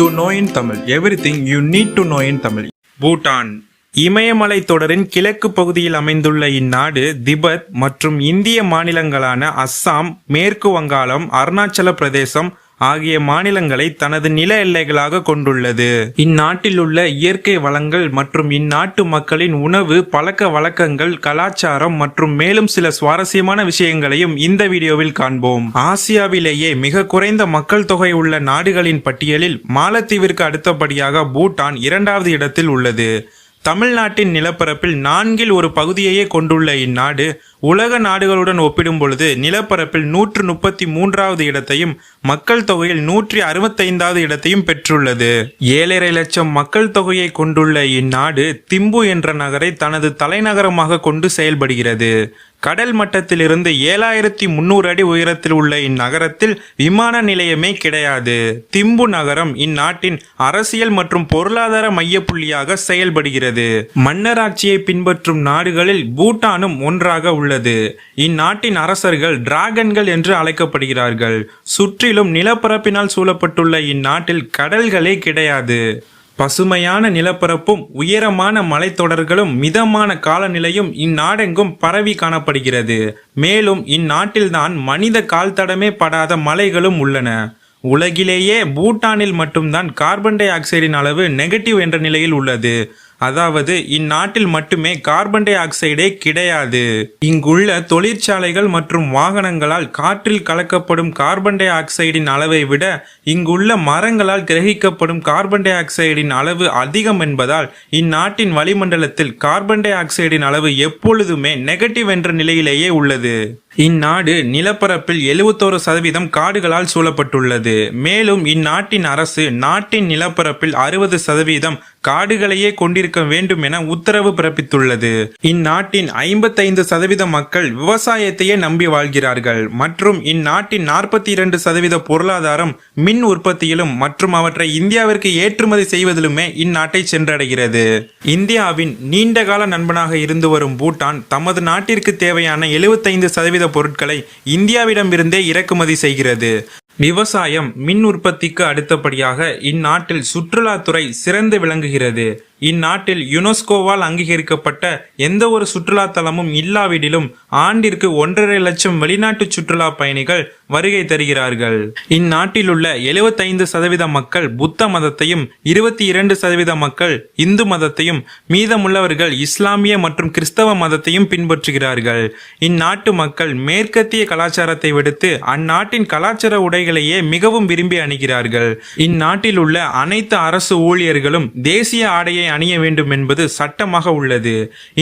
To know in Tamil, everything you need to know in Tamil. Bhutan இமயமலை தொடரின் கிழக்கு பகுதியில் அமைந்துள்ள இந்நாடு திபெத் மற்றும் இந்திய மாநிலங்களான அஸ்ஸாம், மேற்கு வங்காளம், அருணாச்சல பிரதேசம் ஆகிய மாநிலங்களை தனது நில எல்லைகளாக கொண்டுள்ளது. இந்நாட்டில் உள்ள இயற்கை வளங்கள் மற்றும் இந்நாட்டு மக்களின் உணவு பழக்க வழக்கங்கள், கலாச்சாரம் மற்றும் மேலும் சில சுவாரஸ்யமான விஷயங்களையும் இந்த வீடியோவில் காண்போம். ஆசியாவிலேயே மிக குறைந்த மக்கள் தொகை உள்ள நாடுகளின் பட்டியலில் மாலத்தீவிற்கு அடுத்தபடியாக பூட்டான் 2வது இடத்தில் உள்ளது. தமிழ்நாட்டின் நிலப்பரப்பில் 4ல் ஒரு பகுதியையே கொண்டுள்ள இந்நாடு உலக நாடுகளுடன் ஒப்பிடும் பொழுது நிலப்பரப்பில் 133வது இடத்தையும் மக்கள் தொகையில் 165வது இடத்தையும் பெற்றுள்ளது. 7.5 லட்சம் மக்கள் தொகையை கொண்டுள்ள இந்நாடு திம்பு என்ற நகரை தனது தலைநகரமாக கொண்டு செயல்படுகிறது. கடல் மட்டத்திலிருந்து 7300 அடி உயரத்தில் உள்ள இந்நகரத்தில் விமான நிலையமே கிடையாது. திம்பு நகரம் இந்நாட்டின் அரசியல் மற்றும் பொருளாதார மையப்புள்ளியாக செயல்படுகிறது. மன்னராட்சியை பின்பற்றும் நாடுகளில் பூட்டானும் ஒன்றாக உள்ளது. இந்நாட்டின் அரசர்கள் டிராகன்கள் என்று அழைக்கப்படுகிறார்கள். சுற்றிலும் நிலப்பரப்பினால் சூழப்பட்டுள்ள இந்நாட்டில் கடல்களே கிடையாது. பசுமையான நிலப்பரப்பும் உயரமான மலைத்தொடர்களும் மிதமான காலநிலையும் இந்நாடெங்கும் பரவி காணப்படுகிறது. மேலும் இந்நாட்டில்தான் மனித கால்தடமே படாத மலைகளும் உள்ளன. உலகிலேயே பூட்டானில் மட்டும்தான் கார்பன் டை ஆக்சைடின் அளவு நெகட்டிவ் என்ற நிலையில் உள்ளது. அதாவது இந்நாட்டில் மட்டுமே கார்பன் டை ஆக்சைடே கிடையாது. இங்குள்ள தொழிற்சாலைகள் மற்றும் வாகனங்களால் காற்றில் கலக்கப்படும் கார்பன் டை ஆக்சைடின் அளவை விட இங்குள்ள மரங்களால் கிரகிக்கப்படும் கார்பன் டை ஆக்சைடின் அளவு அதிகம் என்பதால் இந்நாட்டின் வளிமண்டலத்தில் கார்பன் டை ஆக்சைடின் அளவு எப்பொழுதுமே நெகட்டிவ் என்ற நிலையிலேயே உள்ளது. இந்நாடு நிலப்பரப்பில் 71% காடுகளால் சூழப்பட்டுள்ளது. மேலும் இந்நாட்டின் அரசு நாட்டின் நிலப்பரப்பில் 60% காடுகளையே கொண்டிருக்க வேண்டும் என உத்தரவு பிறப்பித்துள்ளது. இந்நாட்டின் 55% மக்கள் விவசாயத்தையே நம்பி வாழ்கிறார்கள் மற்றும் இந்நாட்டின் 42% பொருளாதாரம் மின் உற்பத்தியிலும் மற்றும் அவற்றை இந்தியாவிற்கு ஏற்றுமதி செய்வதிலுமே இந்நாட்டை சென்றடைகிறது. இந்தியாவின் நீண்டகால நண்பனாக இருந்து வரும் பூட்டான் தமது நாட்டிற்கு தேவையான 75% பொருட்களை இந்தியாவிடமிருந்தே இறக்குமதி செய்கிறது. விவசாயம், மின் உற்பத்திக்கு அடுத்தபடியாக இந்நாட்டில் சுற்றுலாத்துறை சிறந்து விளங்குகிறது. இந்நாட்டில் யுனெஸ்கோவால் அங்கீகரிக்கப்பட்ட எந்த ஒரு சுற்றுலா தலமும் இல்லாவிடிலும் ஆண்டிற்கு 1.5 லட்சம் வெளிநாட்டு சுற்றுலா பயணிகள் வருகை தருகிறார்கள். இந்நாட்டில் உள்ள 75% மக்கள் புத்த மதத்தையும் 22% மக்கள் இந்து மதத்தையும் மீதமுள்ளவர்கள் இஸ்லாமிய மற்றும் கிறிஸ்தவ மதத்தையும் பின்பற்றுகிறார்கள். இந்நாட்டு மக்கள் மேற்கத்திய கலாச்சாரத்தை விடுத்து அந்நாட்டின் கலாச்சார உடைகளையே மிகவும் விரும்பி அணிகிறார்கள். இந்நாட்டில் உள்ள அனைத்து அரசு ஊழியர்களும் தேசிய ஆடையை அணிய வேண்டும் என்பது சட்டமாக உள்ளது.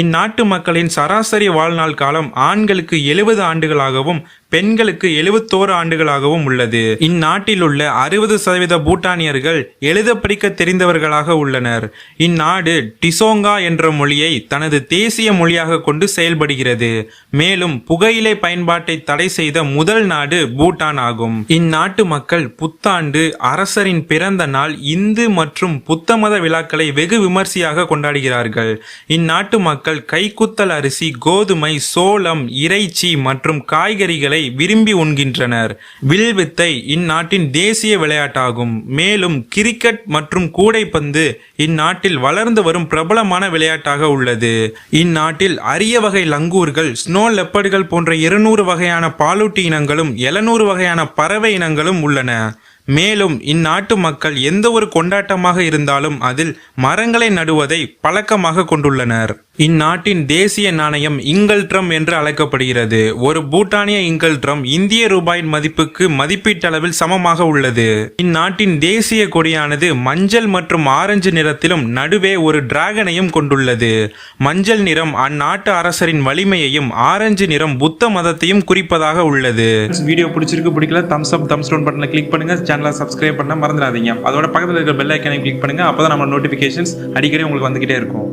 இந்நாட்டு மக்களின் சராசரி வாழ்நாள் காலம் ஆண்களுக்கு 70 ஆண்டுகளாகவும் பெண்களுக்கு 71 ஆண்டுகளாகவும் உள்ளது. இந்நாட்டில் உள்ள 60% பூட்டானியர்கள் எழுத படிக்க தெரிந்தவர்களாக உள்ளனர். இந்நாடு டிசோங்கா என்ற மொழியை தனது தேசிய மொழியாக கொண்டு செயல்படுகிறது. மேலும் புகையிலை பயன்பாட்டை தடை செய்த முதல் நாடு பூட்டான் ஆகும். இந்நாட்டு மக்கள் புத்தாண்டு, அரசரின் பிறந்த நாள், இந்து மற்றும் புத்த மத விழாக்களை வெகு விமர்சையாக கொண்டாடுகிறார்கள். இந்நாட்டு மக்கள் கைக்குத்தல் அரிசி, கோதுமை, சோளம், இறைச்சி மற்றும் காய்கறிகளை விரும்பி உண்கின்றனர். வில்வித்தை இந்நாட்டின் தேசிய விளையாட்டாகும். மேலும் கிரிக்கெட் மற்றும் கூடைப்பந்து இந்நாட்டில் வளர்ந்து வரும் பிரபலமான விளையாட்டாக உள்ளது. இந்நாட்டில் அரிய வகை லங்கூர்கள், ஸ்னோ லெப்பர்டுகள் போன்ற 200 வகையான பாலூட்டி இனங்களும் 700 வகையான பறவை இனங்களும் உள்ளன. மேலும் இந்நாட்டு மக்கள் எந்த ஒரு கொண்டாட்டமாக இருந்தாலும் அதில் மரங்களை நடுவதை பழக்கமாக கொண்டுள்ளனர். இந்நாட்டின் தேசிய நாணயம் இங்கல்ட்ரம் என்று அழைக்கப்படுகிறது. ஒரு பூட்டானிய இங்கல்ட்ரம் இந்திய ரூபாயின் மதிப்புக்கு மதிப்பீட்டளவில் சமமாக உள்ளது. இந்நாட்டின் தேசிய கொடியானது மஞ்சள் மற்றும் ஆரஞ்சு நிறத்திலும் நடுவே ஒரு டிராகனையும் கொண்டுள்ளது. மஞ்சள் நிறம் அந்நாட்டு அரசரின் வலிமையையும், ஆரஞ்சு நிறம் புத்த மதத்தையும் குறிப்பதாக உள்ளது. வீடியோ பிடிச்சிருக்கு, பிடிக்கல தம்ஸ் அப், தம்ஸ் டவுன் பட்டனை கிளிக் பண்ணுங்க. சேனலை சப்ஸ்கிரைப் பண்ண மறந்துடாதீங்க. அதோட பக்கத்தில் இருக்கிற பெல் ஐக்கனை கிளிக் பண்ணுங்க. அப்பதான் நம்ம நோட்டிபிகேஷன்ஸ் அடிக்கடி உங்களுக்கு வந்துகிட்டே இருக்கும்.